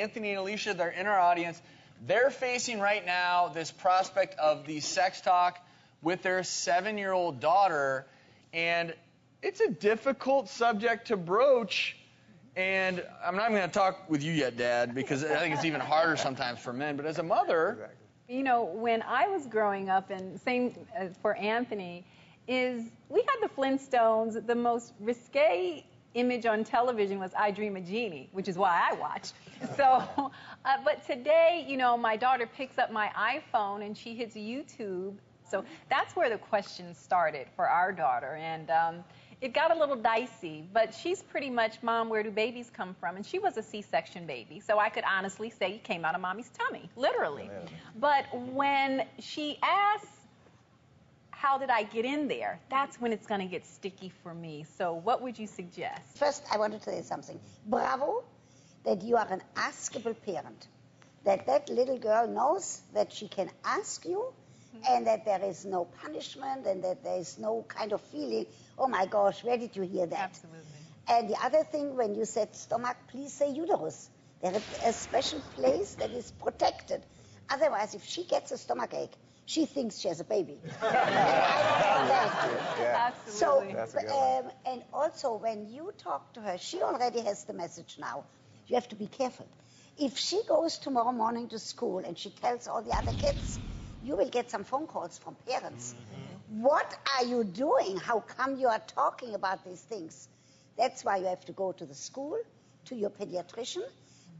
Anthony and Alicia, they're in our audience. They're facing right now this prospect of the sex talk with their 7-year-old daughter, and it's a difficult subject to broach. And I'm not even going to talk with you yet, Dad, because I think it's even harder sometimes for men. But as a mother... You know, when I was growing up, and same for Anthony, is we had the Flintstones. The most risque image on television was I Dream of Jeannie, which is why I watched. So, but today, you know, my daughter picks up my iPhone and she hits YouTube. So that's where the questions started for our daughter. And it got a little dicey, but she's pretty much, Mom, where do babies come from? And she was a C-section baby, so I could honestly say you came out of Mommy's tummy, literally. But when she asks, how did I get in there? That's when it's going to get sticky for me. So what would you suggest? First, I want to tell you something. Bravo that you are an askable parent, that little girl knows that she can ask you, and that there is no punishment, and that there is no kind of feeling, oh my gosh, where did you hear that? Absolutely. And the other thing, when you said stomach, please say uterus. There is a special place that is protected. Otherwise, if she gets a stomach ache, she thinks she has a baby. Absolutely. So, and also, when you talk to her, she already has the message now. You have to be careful. If she goes tomorrow morning to school and she tells all the other kids, you will get some phone calls from parents. What are you doing? How come you are talking about these things? That's why you have to go to the school, to your pediatrician,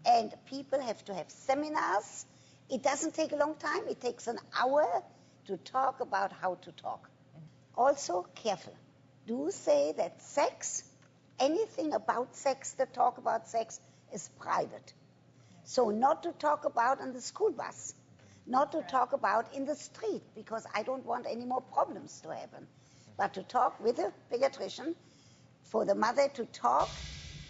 and people have to have seminars. It doesn't take a long time. It takes an hour to talk about how to talk. Also, careful. Do say that sex, anything about sex, the talk about sex, is private. So not to talk about on the school bus. Not to talk about in the street, because I don't want any more problems to happen. But to talk with a pediatrician, for the mother to talk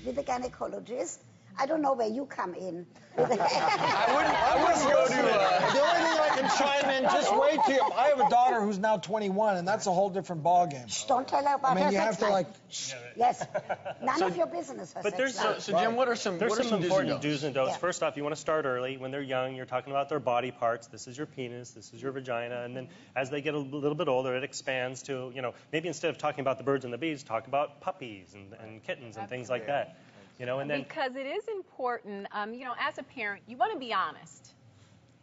with a gynecologist. I don't know where you come in. I wouldn't go to... The only thing I can chime in, just wait till... I have a daughter who's now 21, and that's a whole different ballgame. Shh, don't tell her about her you sex have to, life. like... Shh, yes. None of your business, her sex life. So, Jim, what are some important do's and don'ts. Yeah. First off, you want to start early. When they're young, you're talking about their body parts. This is your penis, this is your vagina. And then as they get a little bit older, it expands to, you know, maybe instead of talking about the birds and the bees, talk about puppies and kittens and things like that. You know, and then... Because it is important, you know, as a parent, you want to be honest.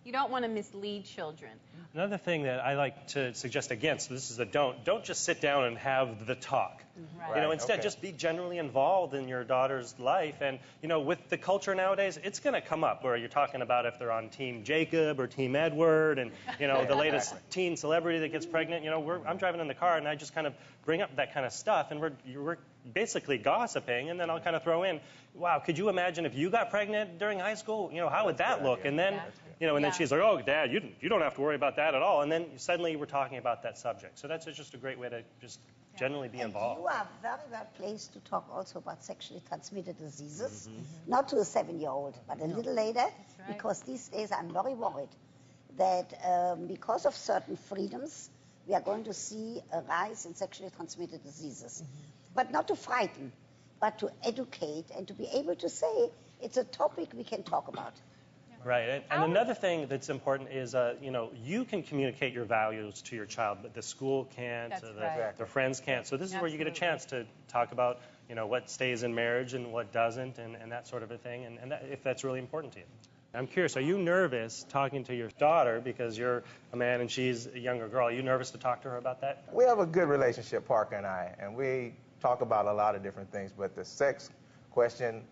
You don't want to mislead children. Another thing that I like to suggest against, this is a don't just sit down and have the talk. Right. You know, instead just be generally involved in your daughter's life. And, you know, with the culture nowadays, it's going to come up where you're talking about if they're on Team Jacob or Team Edward and, you know, the latest teen celebrity that gets pregnant. You know, I'm driving in the car and I just kind of bring up that kind of stuff, and we're basically gossiping, and then I'll kind of throw in, wow, could you imagine if you got pregnant during high school? You know, how would that look? And then, you know, and then she's like, oh, Dad, you don't have to worry about that at all. And then suddenly we're talking about that subject. So that's just a great way to just generally be involved. You are very well placed to talk also about sexually transmitted diseases, not to a 7-year-old, but a little later, because these days I'm very worried that because of certain freedoms, we are going to see a rise in sexually transmitted diseases. But not to frighten, but to educate and to be able to say it's a topic we can talk about. Right, and another thing that's important is, you know, you can communicate your values to your child, but the school can't, their friends can't. So this is where you get a chance to talk about, you know, what stays in marriage and what doesn't, and that sort of a thing, and that, if that's really important to you. I'm curious, are you nervous talking to your daughter because you're a man and she's a younger girl? Are you nervous to talk to her about that? We have a good relationship, Parker and I, and we talk about a lot of different things, but the sex question,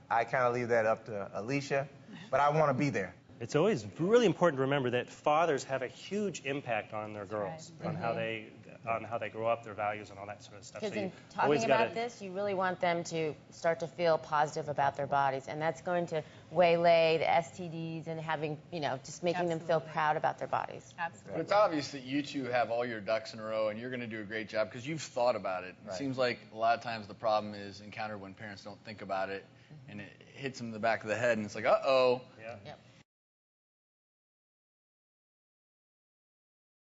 I kind of leave that up to Alicia, but I want to be there. It's always really important to remember that fathers have a huge impact on their girls, on how they grow up, their values, and all that sort of stuff. Because So in talking about this, you really want them to start to feel positive about their bodies, and that's going to waylay the STDs and having, you know, just making them feel proud about their bodies. But it's obvious that you two have all your ducks in a row, and you're going to do a great job because you've thought about it. It seems like a lot of times the problem is encountered when parents don't think about it, and it hits them in the back of the head, and it's like, uh-oh. Yeah.